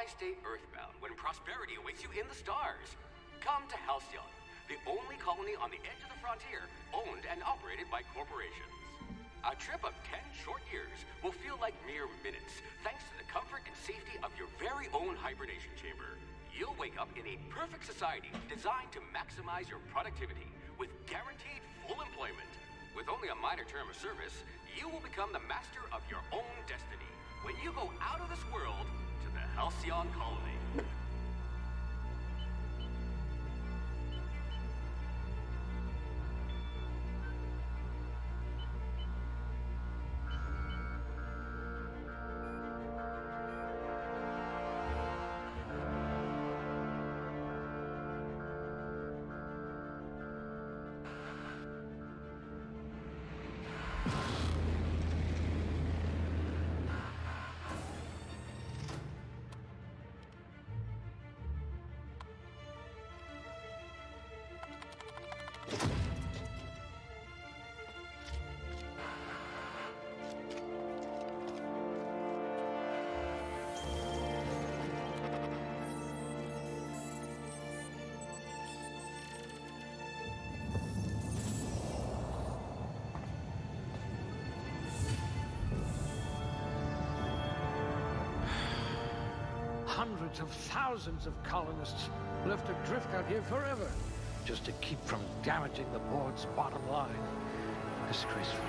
Why stay earthbound when prosperity awaits you in the stars? Come to Halcyon, the only colony on the edge of the frontier, owned and operated by corporations. A trip of 10 short years will feel like mere minutes, thanks to the comfort and safety of your very own hibernation chamber. You'll wake up in a perfect society designed to maximize your productivity with guaranteed full employment. With only a minor term of service, you will become the master of your own destiny when you go out of this world to the Halcyon colony. Hundreds of thousands of colonists left adrift out here forever, just to keep from damaging the board's bottom line. Disgraceful.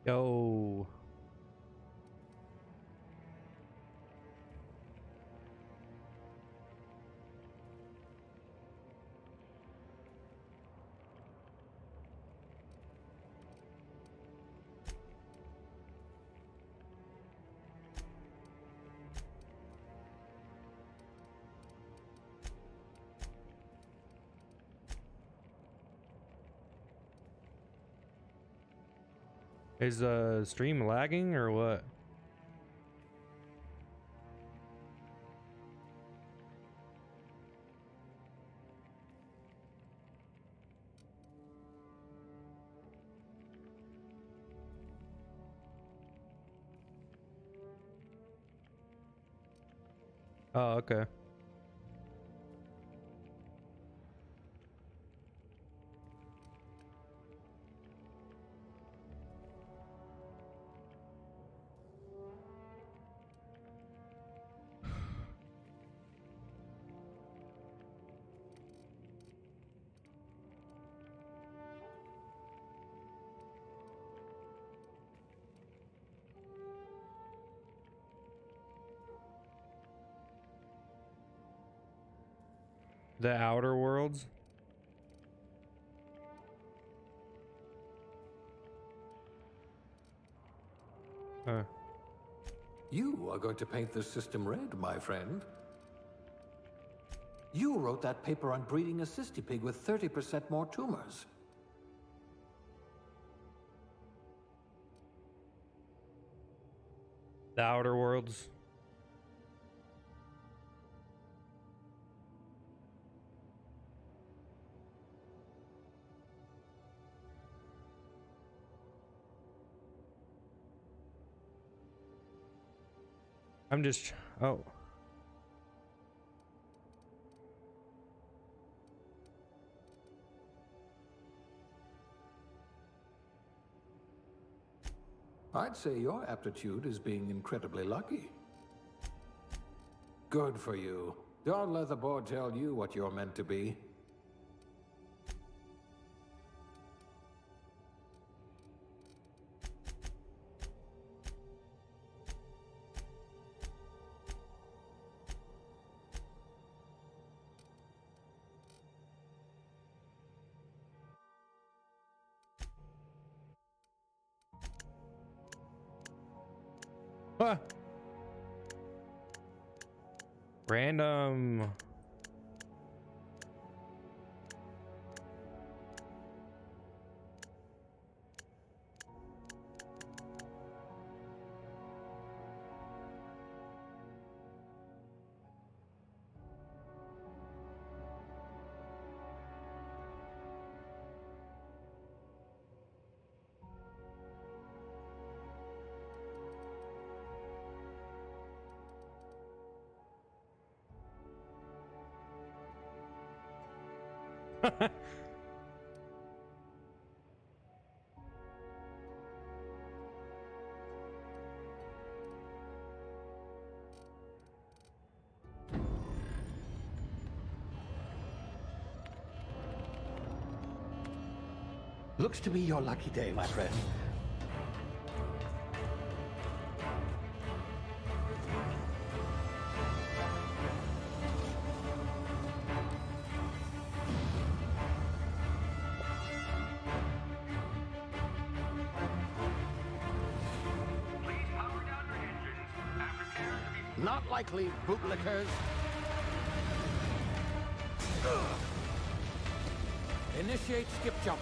Yo. Is the stream lagging or what? Oh, okay. The Outer Worlds? You are going to paint this system red, my friend. You wrote that paper on breeding a cystipig with 30% more tumors. The Outer Worlds. I'm just, oh. I'd say your aptitude is being incredibly lucky. Good for you. Don't let the board tell you what you're meant to be. Ah. Random. Looks to be your lucky day, my friend. Please power down your engines and prepare to be... Not likely, bootlickers. Initiate skip jump.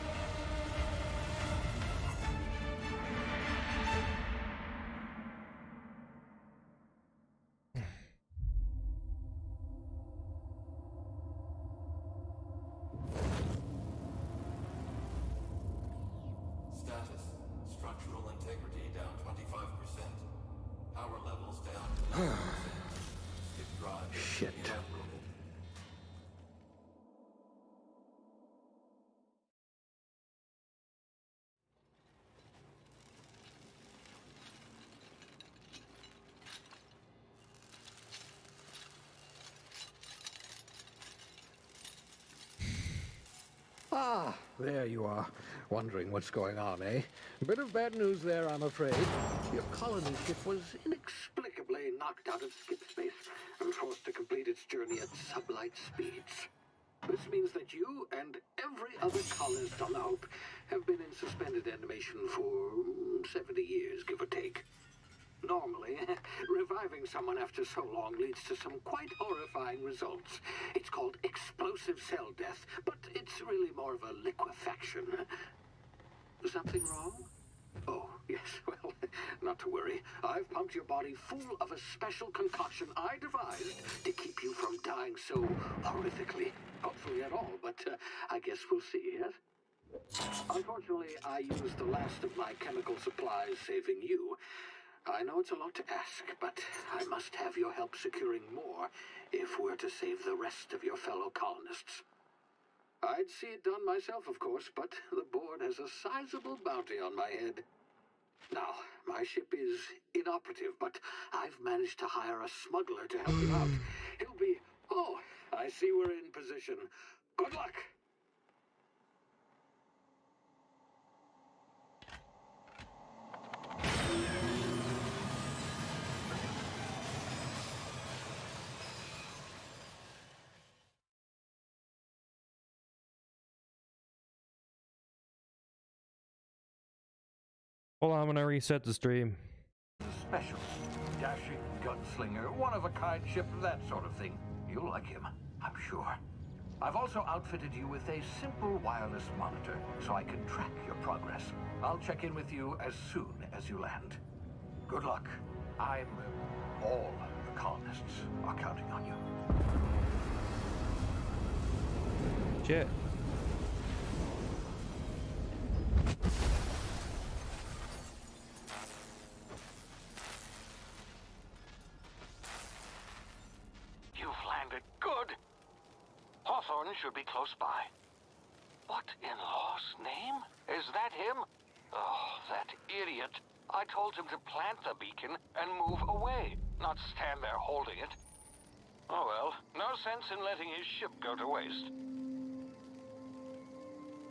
Status. Structural integrity down 25%. Power levels down 11%. Skip drive. Shit. Inoperable. Ah, there you are. Wondering what's going on, eh? Bit of bad news there, I'm afraid. Your colony ship was inexplicably knocked out of skip space and forced to complete its journey at sublight speeds. This means that you and every other colonist on the Hope have been in suspended animation for 70 years, give or take. Normally, reviving someone after so long leads to some quite horrifying results. It's called explosive cell death, but it's really more of a liquefaction. Something wrong? Oh, yes, well, not to worry. I've pumped your body full of a special concoction I devised to keep you from dying so horrifically. Hopefully at all, but I guess we'll see, yes? Unfortunately, I used the last of my chemical supplies saving you. I know it's a lot to ask, but I must have your help securing more if we're to save the rest of your fellow colonists. I'd see it done myself, of course, but the board has a sizable bounty on my head. Now, my ship is inoperative, but I've managed to hire a smuggler to help you out. He'll be... Oh, I see we're in position. Good luck! Hold on, I'm gonna reset the stream. Special. Dashing gunslinger, one-of-a-kind ship, that sort of thing. You'll like him, I'm sure. I've also outfitted you with a simple wireless monitor, so I can track your progress. I'll check in with you as soon as you land. Good luck. All the colonists are counting on you. Shit. You've landed good. Hawthorne should be close by. What in law's name? Is that him? Oh, that idiot. I told him to plant the beacon and move away, not stand there holding it. Oh well, no sense in letting his ship go to waste.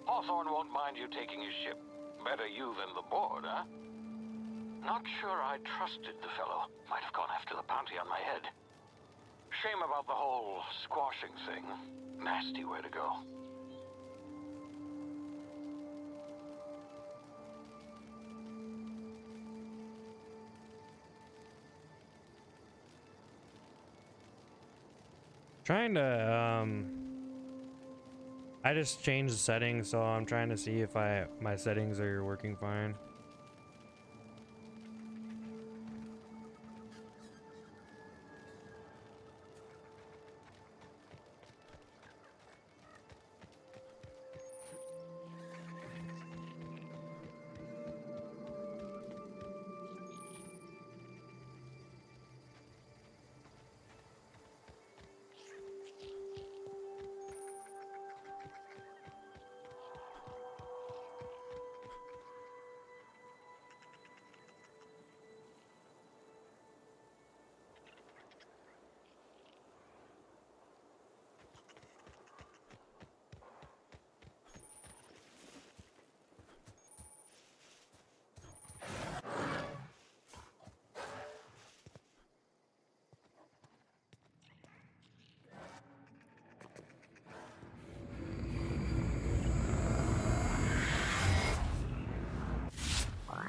Hawthorne won't mind you taking his ship. Better you than the board, huh? Not sure I trusted the fellow. Might have gone after the bounty on my head. Shame about the whole squashing thing. Nasty way to go. Trying to I just changed the settings, so I'm trying to see if my settings are working fine.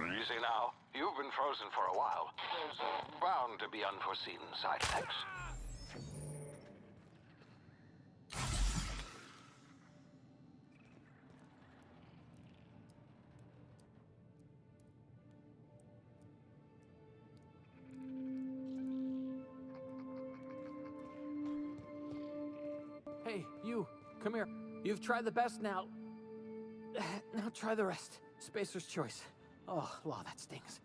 You see now, you've been frozen for a while. There's bound to be unforeseen side effects. Hey, you, come here. You've tried the best now. Now try the rest. Spacer's choice. Oh, law, that stings.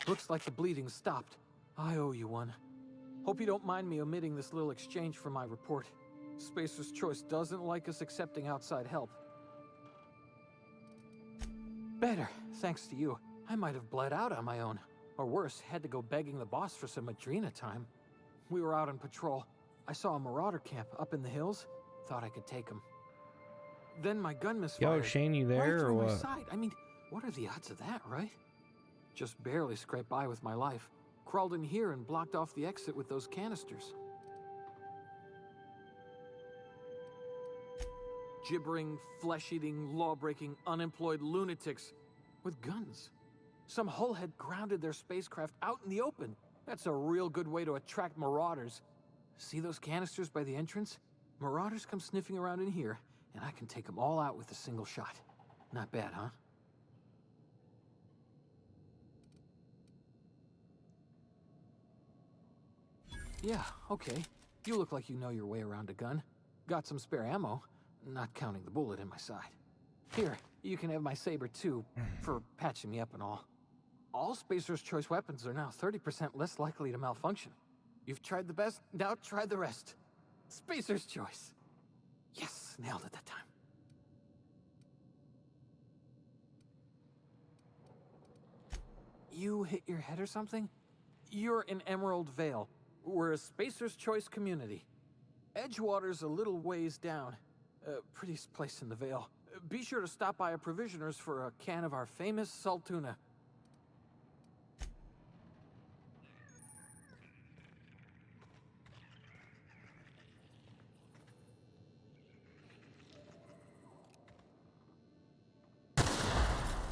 Looks like the bleeding stopped. I owe you one. Hope you don't mind me omitting this little exchange from my report. Spacer's Choice doesn't like us accepting outside help. Better, thanks to you. I might have bled out on my own. Or worse, had to go begging the boss for some Adrena time. We were out on patrol. I saw a marauder camp up in the hills. Thought I could take him. Then my gun misfired. Yo, Shane, you Right there or through my what? side. I mean, what are the odds of that, right? Just barely scraped by with my life. Crawled in here and blocked off the exit with those canisters. Gibbering, flesh-eating, law-breaking, unemployed lunatics with guns. Some hullhead grounded their spacecraft out in the open. That's a real good way to attract marauders. See those canisters by the entrance? Marauders come sniffing around in here, and I can take them all out with a single shot. Not bad, huh? Yeah, okay. You look like you know your way around a gun. Got some spare ammo, not counting the bullet in my side. Here, you can have my saber too, for patching me up and all. All Spacer's Choice weapons are now 30% less likely to malfunction. You've tried the best, now try the rest. Spacer's Choice. Yes, nailed it that time. You hit your head or something? You're in Emerald Vale. We're a Spacer's Choice community. Edgewater's a little ways down. Prettiest place in the Vale. Be sure to stop by a provisioner's for a can of our famous salt tuna.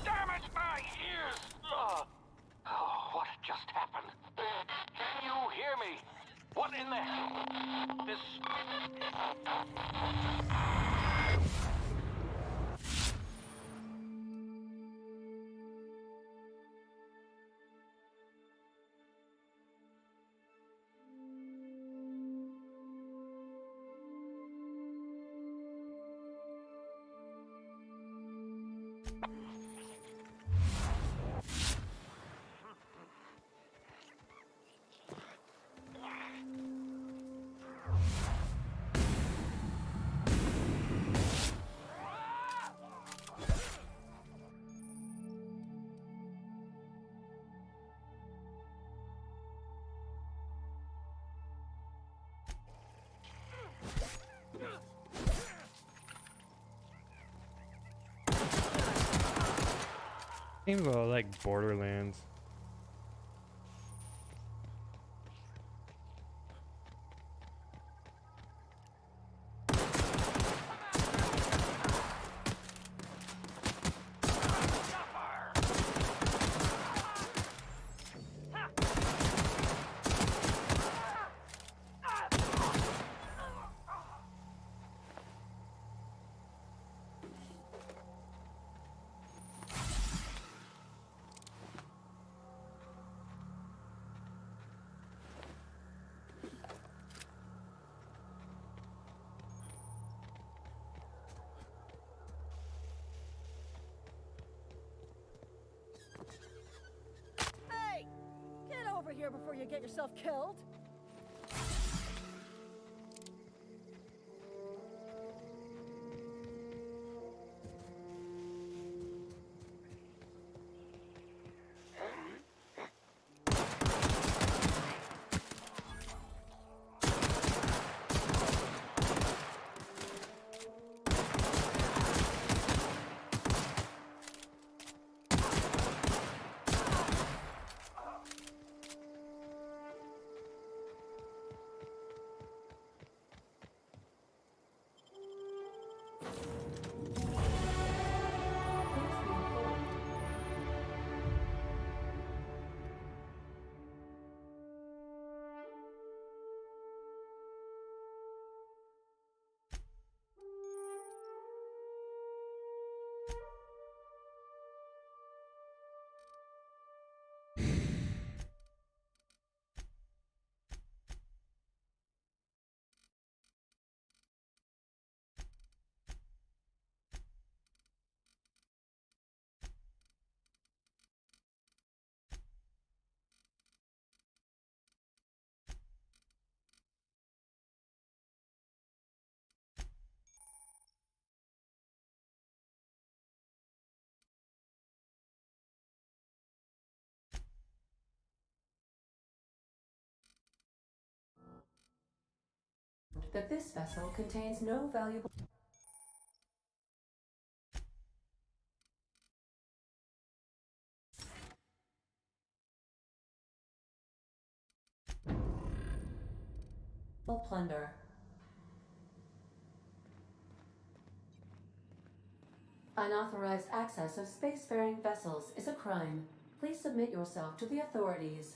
Damn it, my ears! Oh, what just happened? Can you hear me? What in the hell? This... Seems like Borderlands. here before you get yourself killed. That this vessel contains no valuable... plunder. Unauthorized access of spacefaring vessels is a crime. Please submit yourself to the authorities.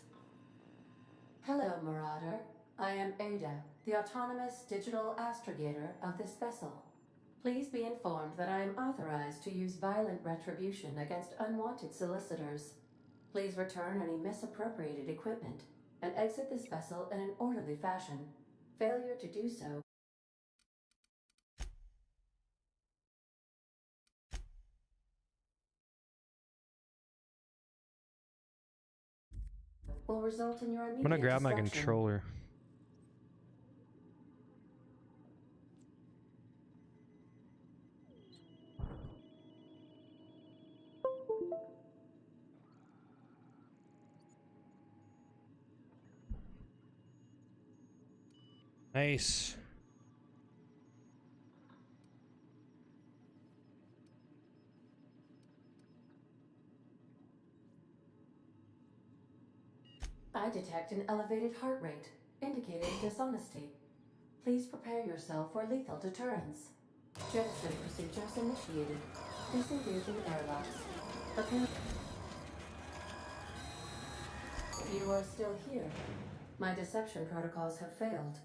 Hello, Marauder. I am Ada, the autonomous digital astrogator of this vessel. Please be informed that I am authorized to use violent retribution against unwanted solicitors. Please return any misappropriated equipment and exit this vessel in an orderly fashion. Failure to do so will result in your immediate I'm gonna grab my destruction. controller. Nice. I detect an elevated heart rate, indicating dishonesty. Please prepare yourself for lethal deterrence. Jettison procedures initiated. Disengaging airlocks. Prepare. You are still here. My deception protocols have failed.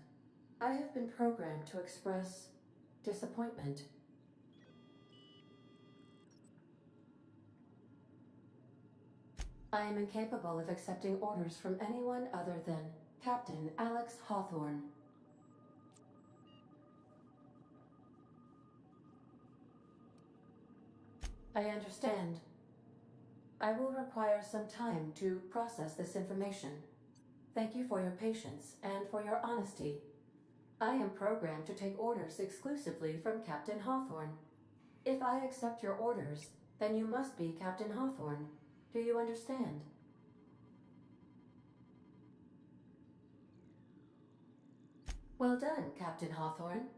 I have been programmed to express disappointment. I am incapable of accepting orders from anyone other than Captain Alex Hawthorne. I understand. I will require some time to process this information. Thank you for your patience and for your honesty. I am programmed to take orders exclusively from Captain Hawthorne. If I accept your orders, then you must be Captain Hawthorne. Do you understand? Well done, Captain Hawthorne.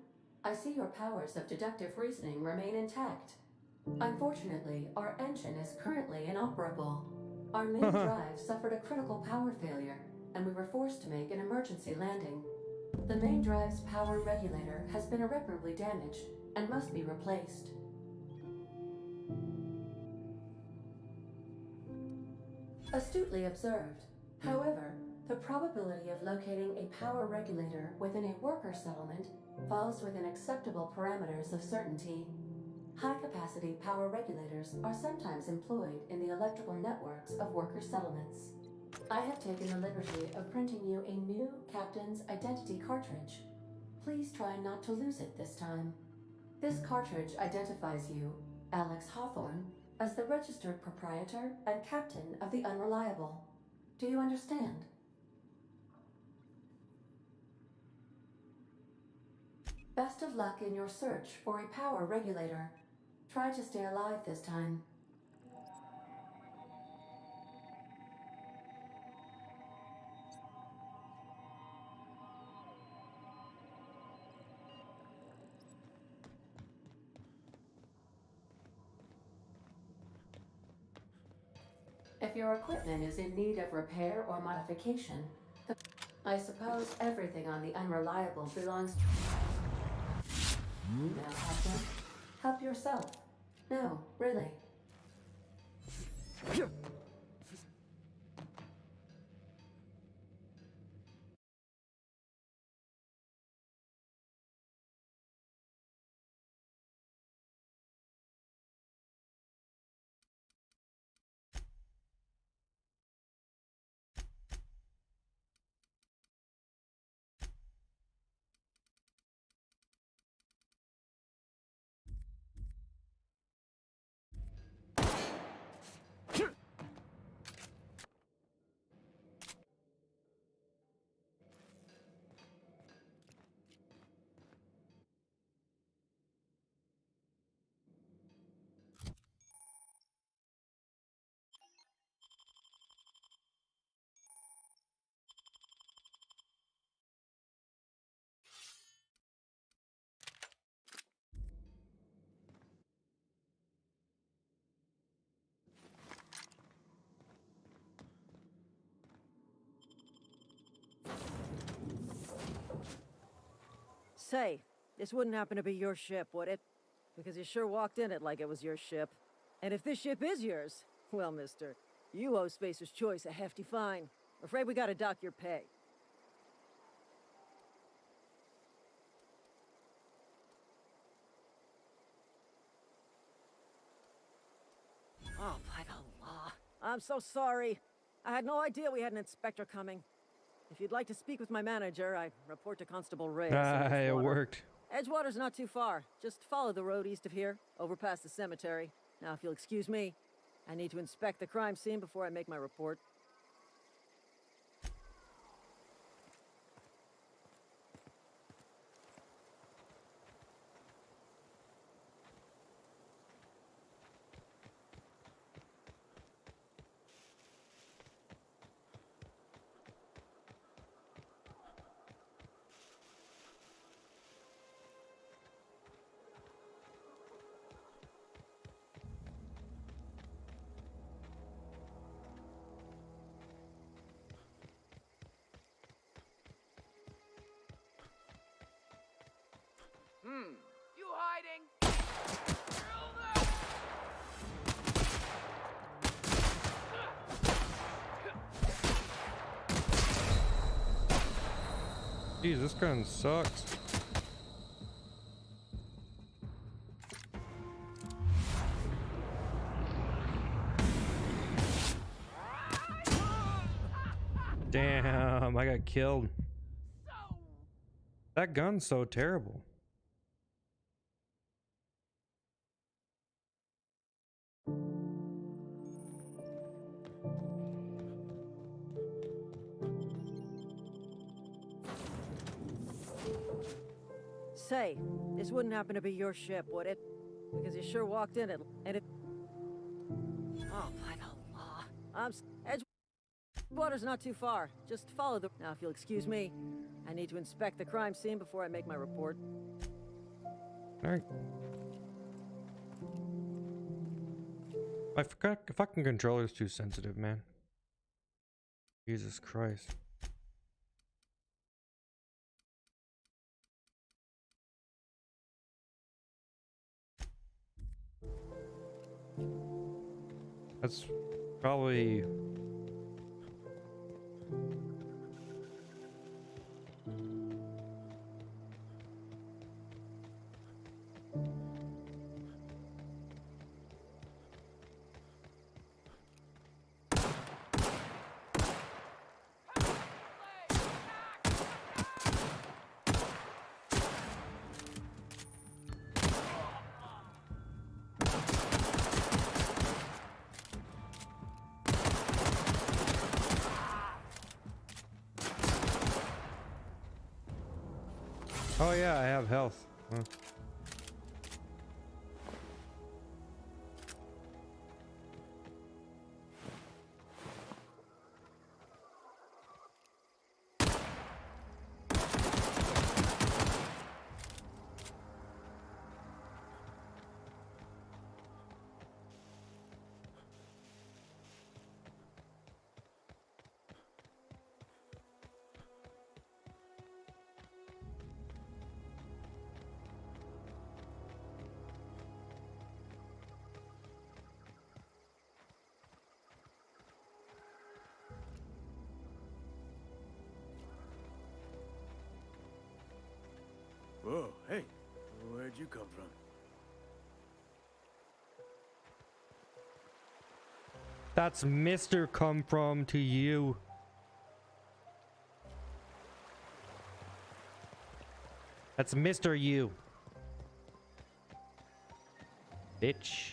I see your powers of deductive reasoning remain intact. Unfortunately, our engine is currently inoperable. Our main drive suffered a critical power failure, and we were forced to make an emergency landing. The main drive's power regulator has been irreparably damaged and must be replaced. Astutely observed. However, the probability of locating a power regulator within a worker settlement falls within acceptable parameters of certainty. High-capacity power regulators are sometimes employed in the electrical networks of worker settlements. I have taken the liberty of printing you a new Captain's Identity cartridge. Please try not to lose it this time. This cartridge identifies you, Alex Hawthorne, as the registered proprietor and captain of the Unreliable. Do you understand? Best of luck in your search for a power regulator. Try to stay alive this time. If your equipment is in need of repair or modification, I suppose everything on the Unreliable belongs to... Now, Hudson, help yourself. No, really. Say, this wouldn't happen to be your ship, would it? Because you sure walked in it like it was your ship. And if this ship is yours, well, mister, you owe Spacer's Choice a hefty fine. Afraid we gotta dock your pay. Oh, by the law. I'm so sorry. I had no idea we had an inspector coming. If you'd like to speak with my manager, I report to Constable Ray. It worked. Edgewater's not too far. Just follow the road east of here, over past the cemetery. Now, if you'll excuse me, I need to inspect the crime scene before I make my report. You hiding? Jeez, this gun sucks. Damn, I got killed. That gun's so terrible. Say, this wouldn't happen to be your ship, would it? Because you sure walked in it, and it... Oh, by the law. Edgewater's not too far. Just follow the... Now, if you'll excuse me, I need to inspect the crime scene before I make my report. Alright. My fucking controller's too sensitive, man. Jesus Christ. That's probably... Oh yeah, I have health. Huh. Whoa, hey, where'd you come from? That's Mr. Come From to you. That's Mr. You. Bitch.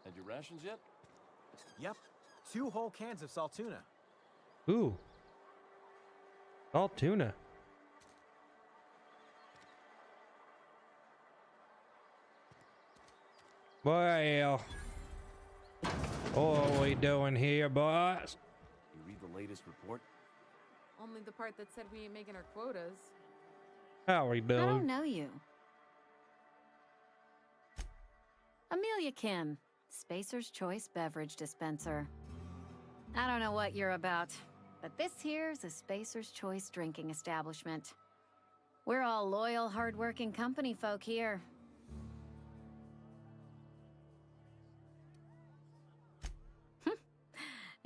Had your rations yet? Yep. 2 whole cans of salt tuna. Ooh. All tuna. Well, what are we doing here, boys? You read the latest report? Only the part that said we ain't making our quotas. How are we I don't doing? know you. Amelia Kim, Spacer's Choice Beverage Dispenser. I don't know what you're about, but this here's a Spacer's Choice drinking establishment. We're all loyal, hardworking company folk here.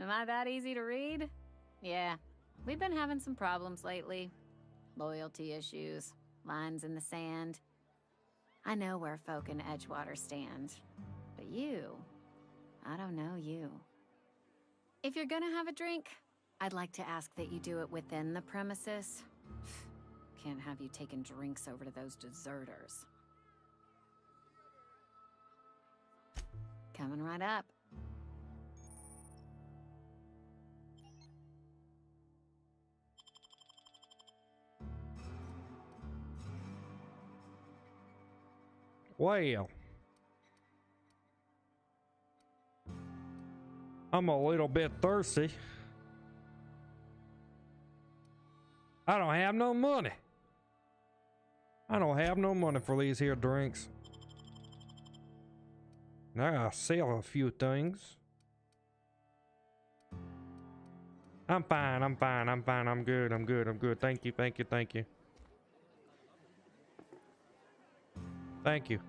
Am I that easy to read? Yeah, we've been having some problems lately. Loyalty issues, lines in the sand. I know where folk in Edgewater stand. But you, I don't know you. If you're gonna have a drink, I'd like to ask that you do it within the premises. Can't have you taking drinks over to those deserters. Coming right up. Well, I'm a little bit thirsty. I don't have no money. I don't have no money for these here drinks. Now I sell a few things. I'm fine, I'm fine, I'm fine, I'm good, I'm good, I'm good. Thank you, thank you, thank you. Thank you.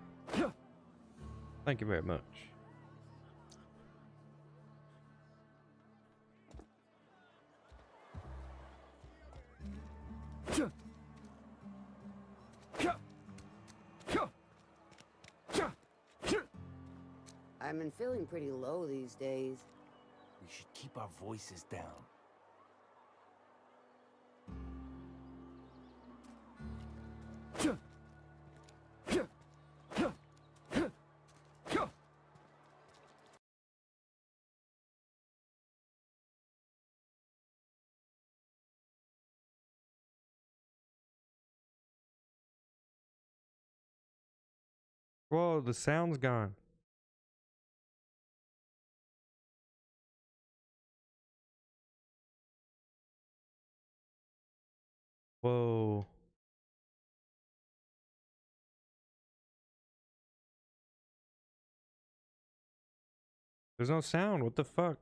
Thank you very much. I've been feeling pretty low these days. We should keep our voices down. Whoa, the sound's gone. Whoa. There's no sound. What the fuck?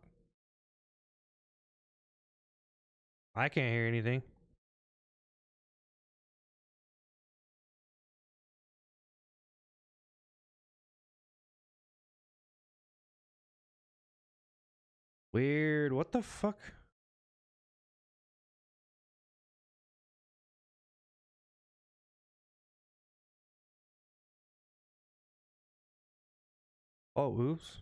I can't hear anything. Weird. What the fuck? Oh, oops.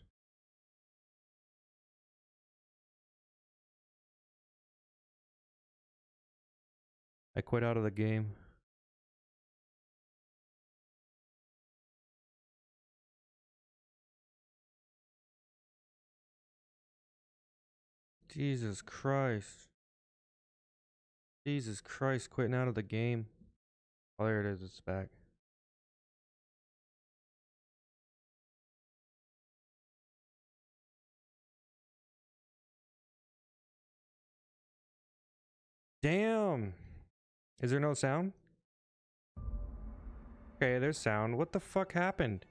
I quit out of the game. Jesus Christ. Jesus Christ, quitting out of the game. Oh, there it is. It's back. Damn. Is there no sound? Okay, there's sound. What the fuck happened?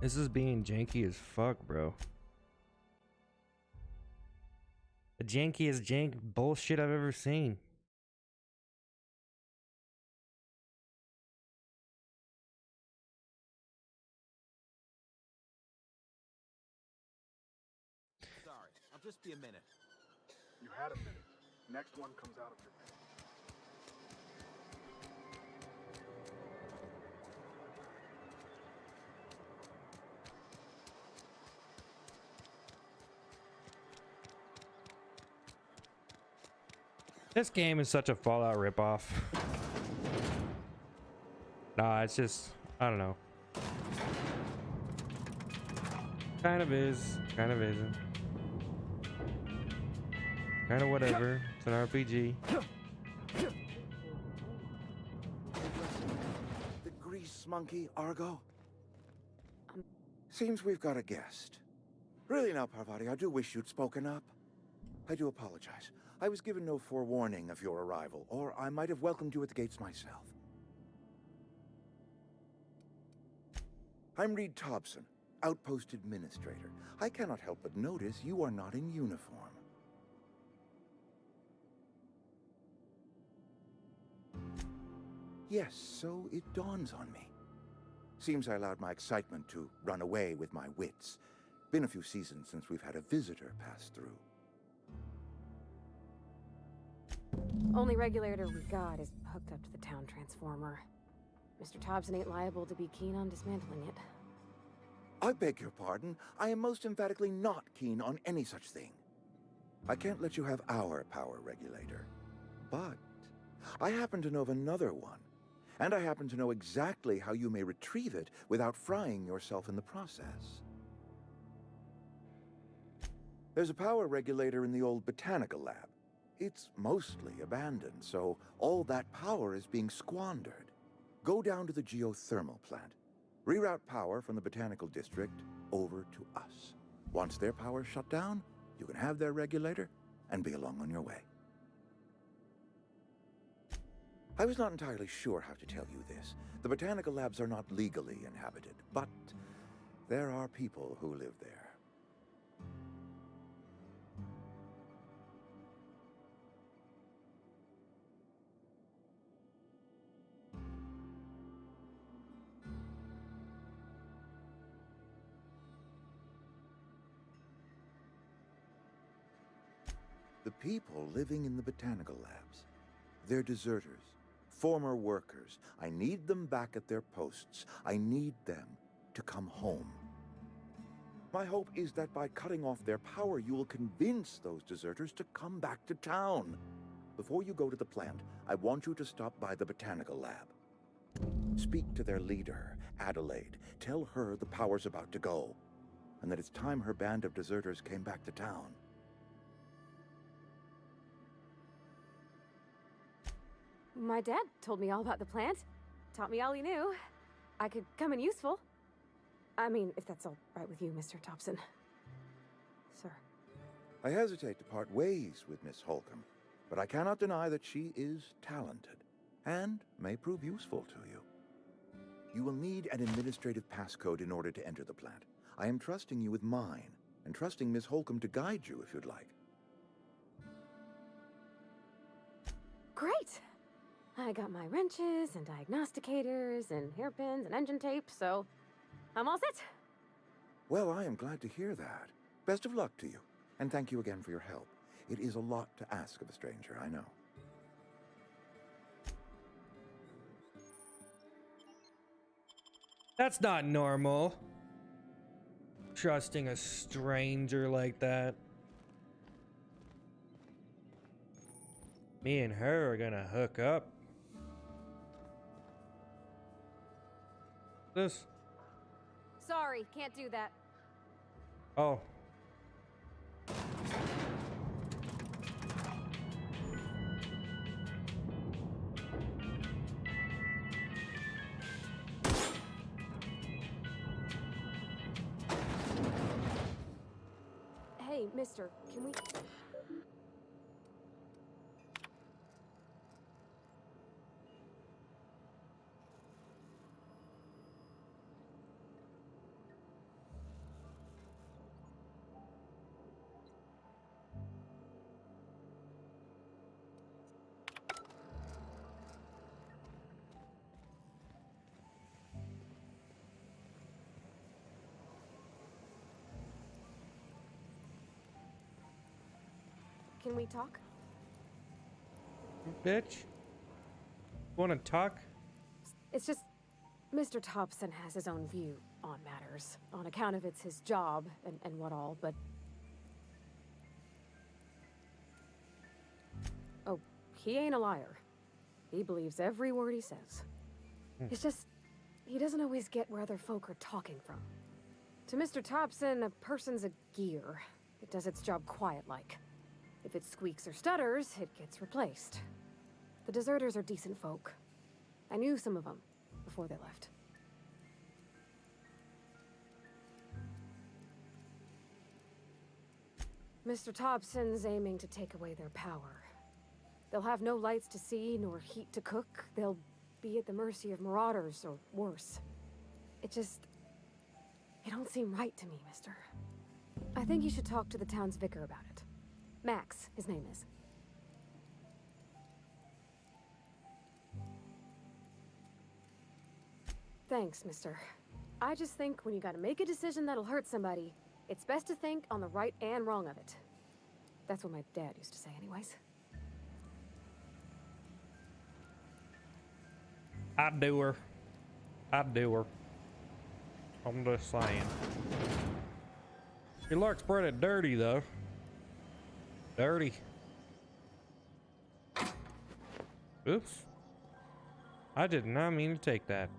This is being janky as fuck, bro. The jankiest jank bullshit I've ever seen. Sorry, I'll just be a minute. You had a minute. Next one comes out of your pay. This game is such a Fallout ripoff. Nah, it's just, I don't know. Kind of is, kind of isn't. Kind of whatever. It's an RPG. The grease monkey, Argo? Seems we've got a guest. Really now, Parvati, I do wish you'd spoken up. I do apologize. I was given no forewarning of your arrival, or I might have welcomed you at the gates myself. I'm Reed Thompson, Outpost Administrator. I cannot help but notice you are not in uniform. Yes, so it dawns on me. Seems I allowed my excitement to run away with my wits. Been a few seasons since we've had a visitor pass through. Only regulator we got is hooked up to the town transformer. Mr. Thompson ain't liable to be keen on dismantling it. I beg your pardon. I am most emphatically not keen on any such thing. I can't let you have our power regulator. But I happen to know of another one. And I happen to know exactly how you may retrieve it without frying yourself in the process. There's a power regulator in the old botanical lab. It's mostly abandoned, so all that power is being squandered. Go down to the geothermal plant. Reroute power from the botanical district over to us. Once their power's shut down, you can have their regulator and be along on your way. I was not entirely sure how to tell you this. The botanical labs are not legally inhabited, but there are people who live there. The people living in the botanical labs, they're deserters, former workers. I need them back at their posts. I need them to come home. My hope is that by cutting off their power, you will convince those deserters to come back to town. Before you go to the plant, I want you to stop by the botanical lab. Speak to their leader, Adelaide. Tell her the power's about to go, and that it's time her band of deserters came back to town. My dad told me all about the plant. Taught me all he knew. I could come in useful. I mean, if that's all right with you, Mr. Thompson. Sir. I hesitate to part ways with Miss Holcomb, but I cannot deny that she is talented and may prove useful to you. You will need an administrative passcode in order to enter the plant. I am trusting you with mine, and trusting Miss Holcomb to guide you if you'd like. Great! I got my wrenches and diagnosticators and hairpins and engine tape, so I'm all set. Well, I am glad to hear that. Best of luck to you, and thank you again for your help. It is a lot to ask of a stranger, I know. That's not normal. Trusting a stranger like that. Me and her are gonna hook up. This? Sorry, can't do that. Oh. Hey, mister, can we... Can we talk? Bitch. Wanna talk? It's just, Mr. Thompson has his own view on matters, on account of it's his job and what all, but... Oh, he ain't a liar. He believes every word he says. It's just, he doesn't always get where other folk are talking from. To Mr. Thompson, a person's a gear. It does its job quiet-like. If it squeaks or stutters, it gets replaced. The deserters are decent folk. I knew some of them before they left. Mr. Thompson's aiming to take away their power. They'll have no lights to see, nor heat to cook. They'll be at the mercy of marauders, or worse. It don't seem right to me, mister. I think you should talk to the town's vicar about it. Max, his name is. Thanks, mister. I just think when you gotta make a decision that'll hurt somebody, it's best to think on the right and wrong of it. That's what my dad used to say anyways. I do her. I'm just saying. He looks pretty dirty though. Dirty. Oops. I did not mean to take that.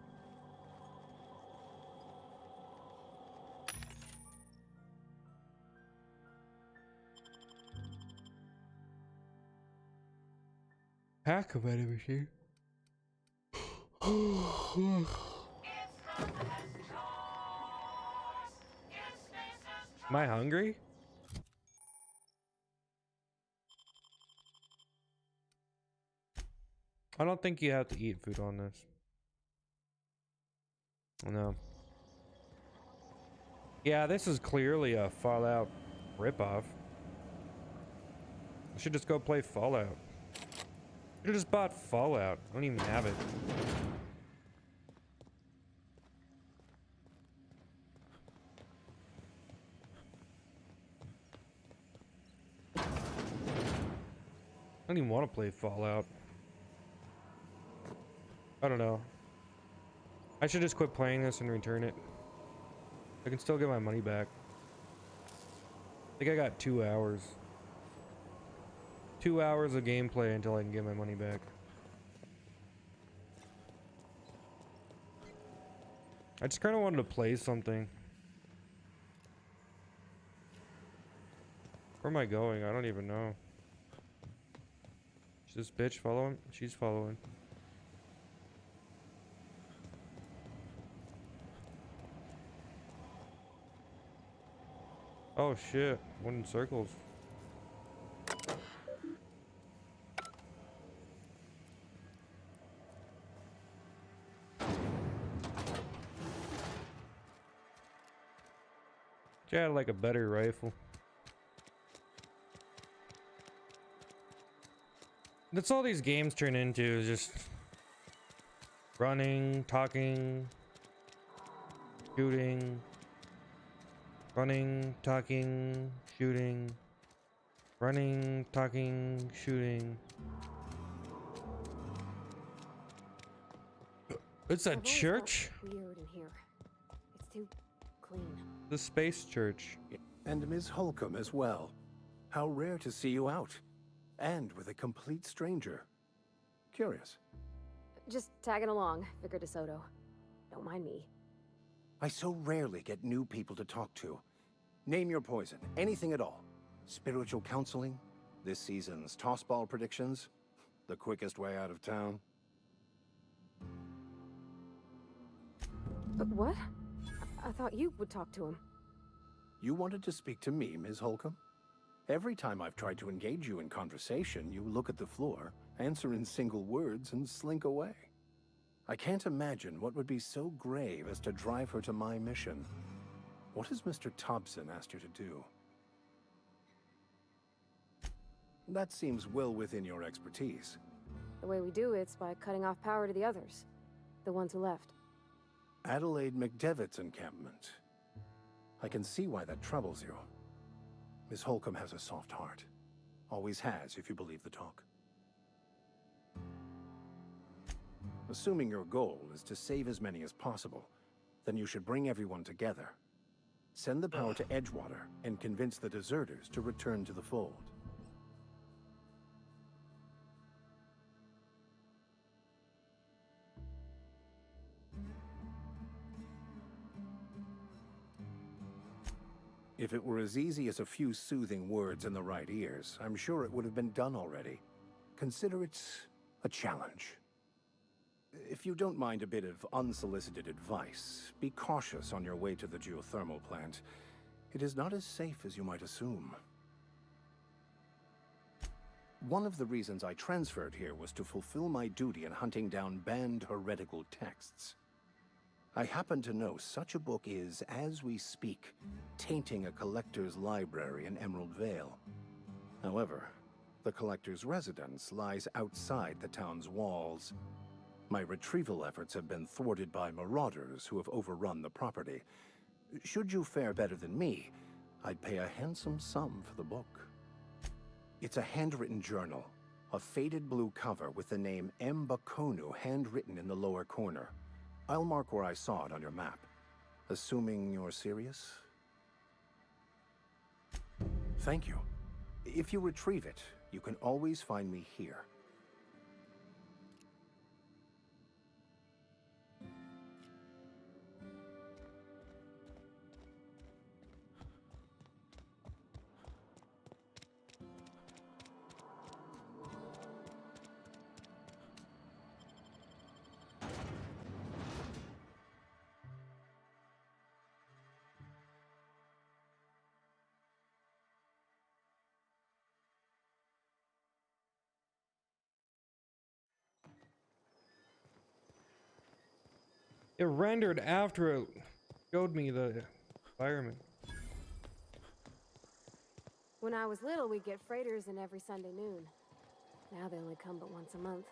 Hack a vending machine. Am I hungry? I don't think you have to eat food on this. No. Yeah, this is clearly a Fallout ripoff. I should just go play Fallout. I should just bought Fallout. I don't even have it. I don't even want to play Fallout. I don't know. I should just quit playing this and return it. I can still get my money back. I think I got 2 hours. 2 hours of gameplay until I can get my money back. I just kind of wanted to play something. Where am I going? I don't even know. Is this bitch following? She's following. Oh shit, one in circles. Yeah, like a better rifle. That's all these games turn into, is just running, talking, shooting, running, talking, shooting, running, talking, shooting. It's a church? Weird in here. The Space Church. And Ms. Holcomb as well. How rare to see you out. And with a complete stranger. Curious. Just tagging along, Vicar DeSoto. Don't mind me. I so rarely get new people to talk to. Name your poison, anything at all. Spiritual counseling, this season's tossball predictions, the quickest way out of town. But what? I thought you would talk to him. You wanted to speak to me, Ms. Holcomb? Every time I've tried to engage you in conversation, you look at the floor, answer in single words, and slink away. I can't imagine what would be so grave as to drive her to my mission. What has Mr. Thompson asked you to do? That seems well within your expertise. The way we do it's by cutting off power to the others. The ones who left. Adelaide McDevitt's encampment. I can see why that troubles you. Miss Holcomb has a soft heart. Always has, if you believe the talk. Assuming your goal is to save as many as possible, then you should bring everyone together. Send the power to Edgewater and convince the deserters to return to the fold. If it were as easy as a few soothing words in the right ears, I'm sure it would have been done already. Consider it a challenge. If you don't mind a bit of unsolicited advice, be cautious on your way to the geothermal plant. It is not as safe as you might assume. One of the reasons I transferred here was to fulfill my duty in hunting down banned heretical texts. I happen to know such a book is, as we speak, tainting a collector's library in Emerald Vale. However, the collector's residence lies outside the town's walls. My retrieval efforts have been thwarted by marauders who have overrun the property. Should you fare better than me, I'd pay a handsome sum for the book. It's a handwritten journal, a faded blue cover with the name M. Bakonu handwritten in the lower corner. I'll mark where I saw it on your map. Assuming you're serious? Thank you. If you retrieve it, you can always find me here. It rendered after it showed me the environment. When I was little, we'd get freighters in every Sunday noon. Now they only come but once a month.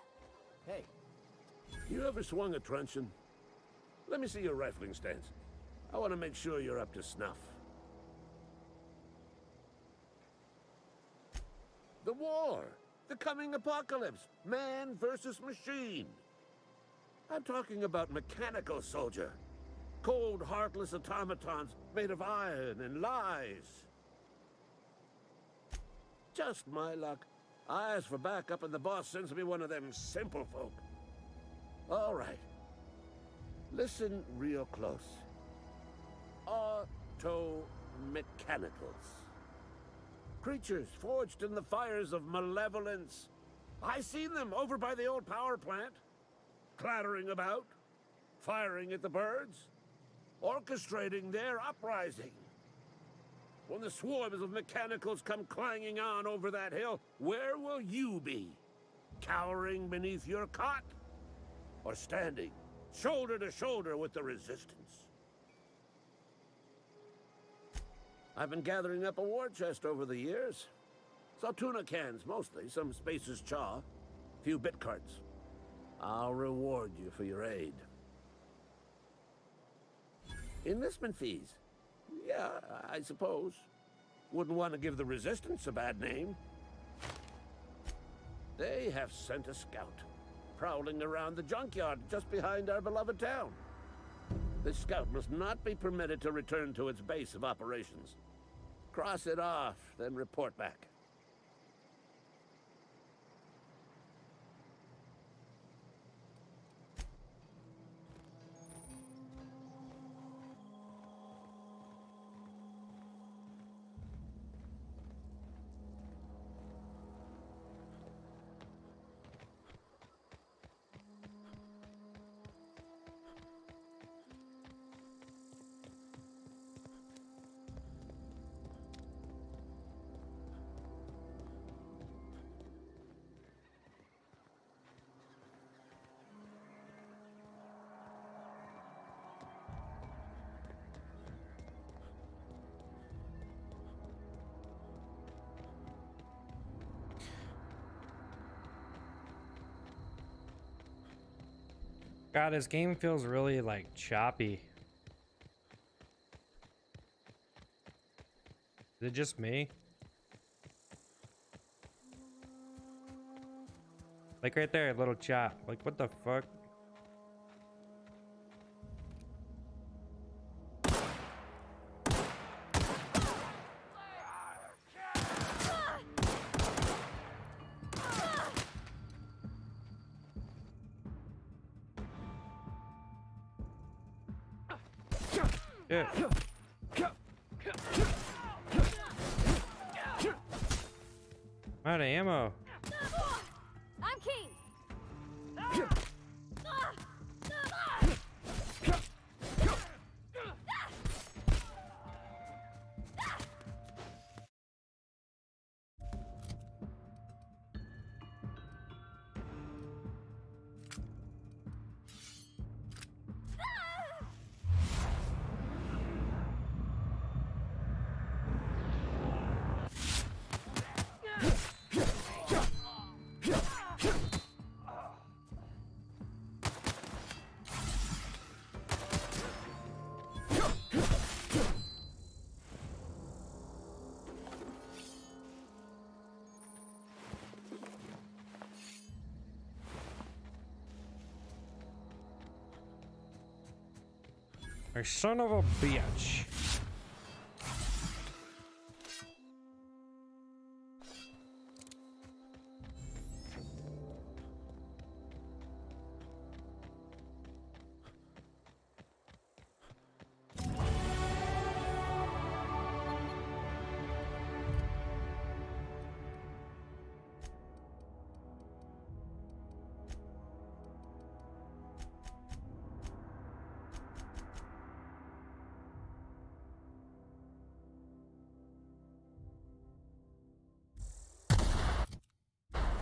Hey, you ever swung a truncheon? Let me see your rifling stance. I want to make sure you're up to snuff. The war! The coming apocalypse! Man versus machine! I'm talking about mechanical soldier. Cold, heartless automatons made of iron and lies. Just my luck. I ask for backup and the boss sends me one of them simple folk. All right. Listen real close. Auto-mechanicals. Creatures forged in the fires of malevolence. I seen them over by the old power plant. Clattering about, firing at the birds, orchestrating their uprising. When the swarms of mechanicals come clanging on over that hill, where will you be? Cowering beneath your cot? Or standing, shoulder to shoulder with the resistance? I've been gathering up a war chest over the years. Saw tuna cans, mostly, some Spacer's chaw, a few bit carts. I'll reward you for your aid. Enlistment fees? Yeah, I suppose. Wouldn't want to give the Resistance a bad name. They have sent a scout, prowling around the junkyard just behind our beloved town. This scout must not be permitted to return to its base of operations. Cross it off, then report back. God, this game feels really like choppy. Is it just me? Like right there, a little chop. Like what the fuck? Yeah. I'm out of ammo. I'm king. A son of a bitch.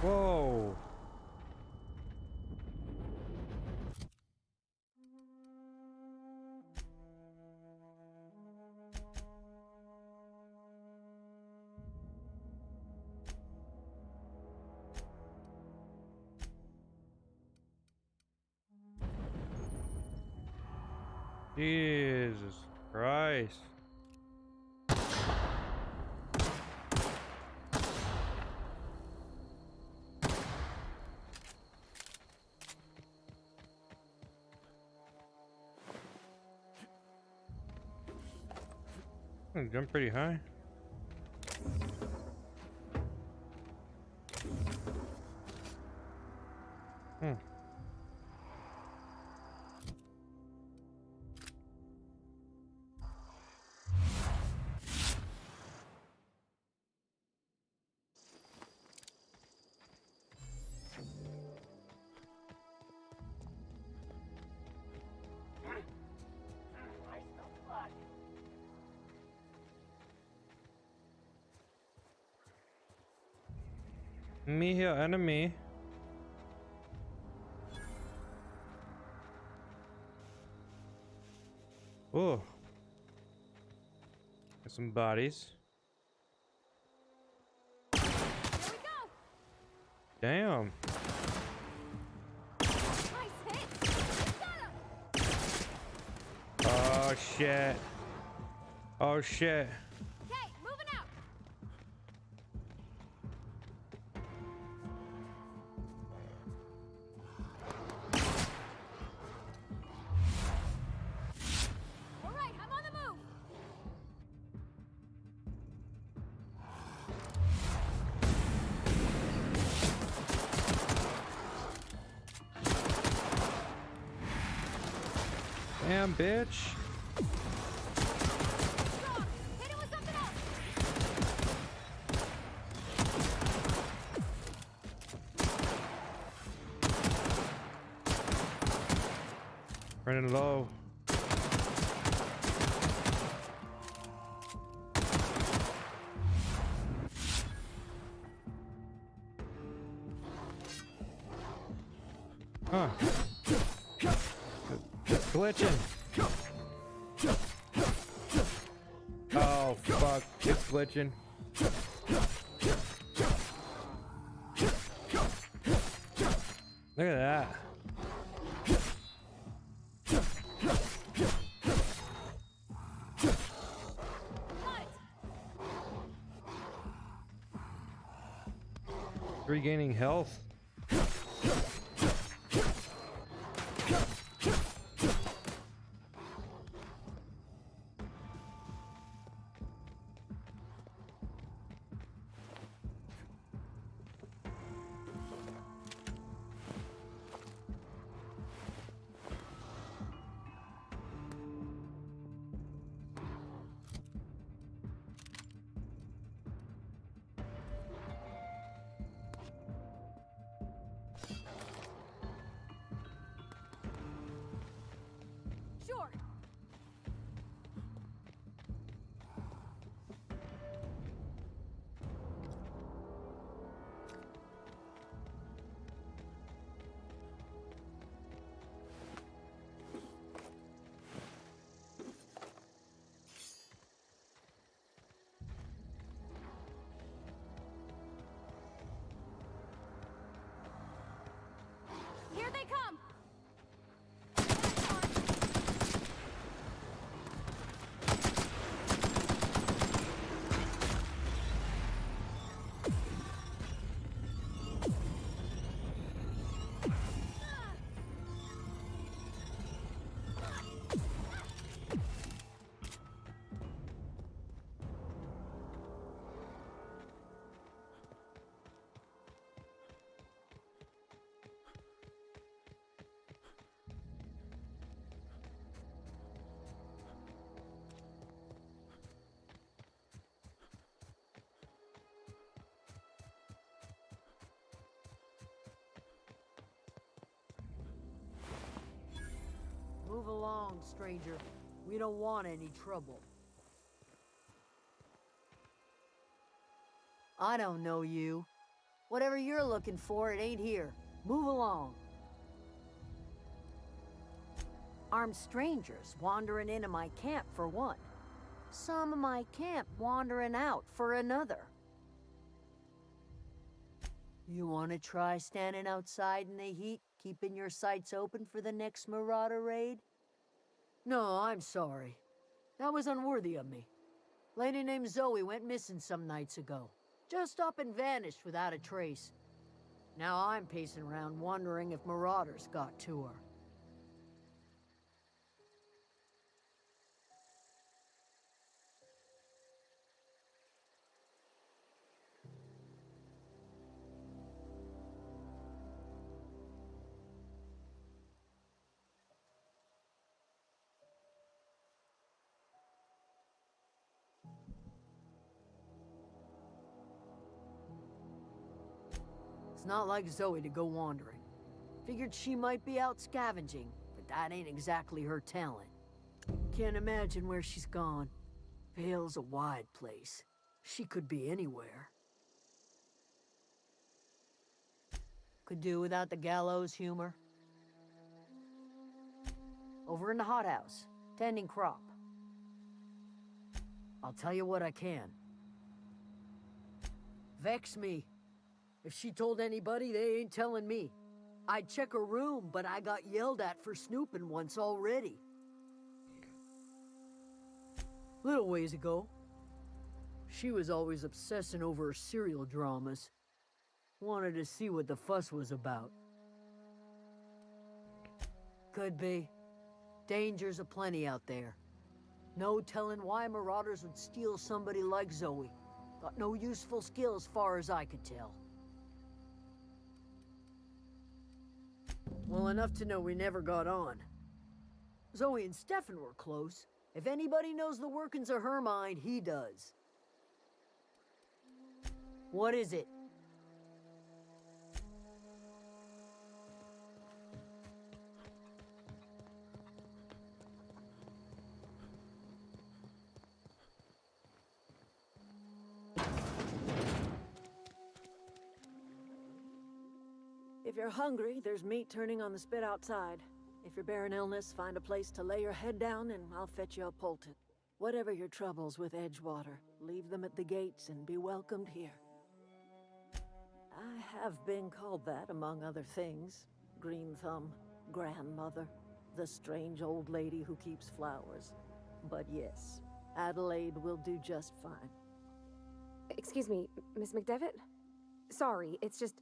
Whoa. Jesus Christ. Jump pretty high. Hmm. Me here, enemy. Oh. Got some bodies. Here we go. Damn. Nice hit. Got him. Oh shit. Oh shit. Okay, moving out. Damn, bitch. Running low. Huh. Glitching. Oh, fuck. It's glitching. Look at that. Regaining health. Sure. Here they come. Move along, stranger. We don't want any trouble. I don't know you. Whatever you're looking for, it ain't here. Move along. Armed strangers wandering into my camp for one. Some of my camp wandering out for another. You want to try standing outside in the heat, keeping your sights open for the next marauder raid? No, I'm sorry. That was unworthy of me. Lady named Zoe went missing some nights ago. Just up and vanished without a trace. Now I'm pacing around wondering if marauders got to her. It's not like Zoe to go wandering. Figured she might be out scavenging, but that ain't exactly her talent. Can't imagine where she's gone. Vale's a wide place. She could be anywhere. Could do without the gallows humor. Over in the hothouse, tending crop. I'll tell you what I can. Vex me. If she told anybody, they ain't telling me. I'd check her room, but I got yelled at for snooping once already. Little ways ago, she was always obsessing over her serial dramas. Wanted to see what the fuss was about. Could be. Dangers aplenty out there. No telling why marauders would steal somebody like Zoe. Got no useful skill as far as I could tell. Well, enough to know we never got on. Zoe and Stefan were close. If anybody knows the workings of her mind, he does. What is it? If you're hungry, there's meat turning on the spit outside. If you're bearing illness, find a place to lay your head down and I'll fetch you a poultice. Whatever your troubles with Edgewater, leave them at the gates and be welcomed here. I have been called that, among other things. Green Thumb, grandmother, the strange old lady who keeps flowers. But yes, Adelaide will do just fine. Excuse me, Miss McDevitt? Sorry, it's just...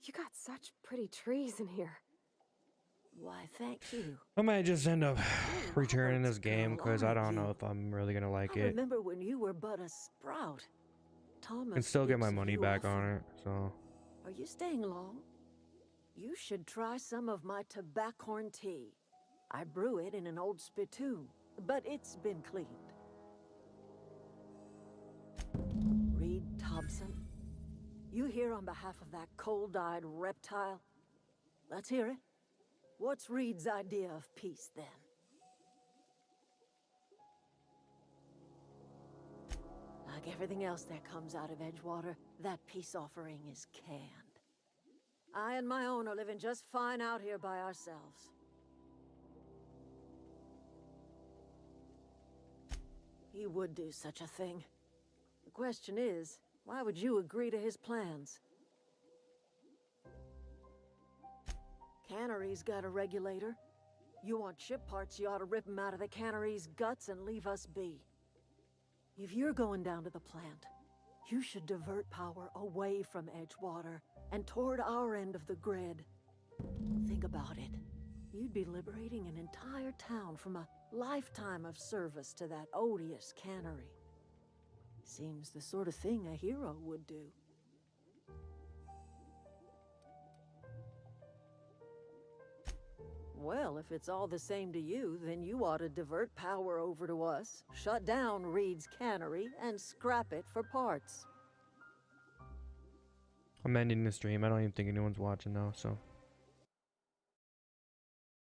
You got such pretty trees in here. Why, thank you. I might just end up returning this game because I don't know if I'm really gonna like I it. remember when you were but a sprout. Thomas I can still get my speaks of money you back often. on it, so. Are you staying long? You should try some of my tobaccorn tea. I brew it in an old spittoon, but it's been cleaned. Reed Thompson, you here on behalf of that cold-eyed reptile? Let's hear it. What's Reed's idea of peace, then? Like everything else that comes out of Edgewater, that peace offering is canned. I and my own are living just fine out here by ourselves. He would do such a thing. The question is, why would you agree to his plans? Cannery's got a regulator. You want ship parts, you ought to rip them out of the cannery's guts and leave us be. If you're going down to the plant, you should divert power away from Edgewater and toward our end of the grid. Think about it. You'd be liberating an entire town from a lifetime of service to that odious cannery. Seems the sort of thing a hero would do. Well, if it's all the same to you, then you ought to divert power over to us, shut down Reed's cannery, and scrap it for parts. I'm ending the stream. I don't even think anyone's watching now, so.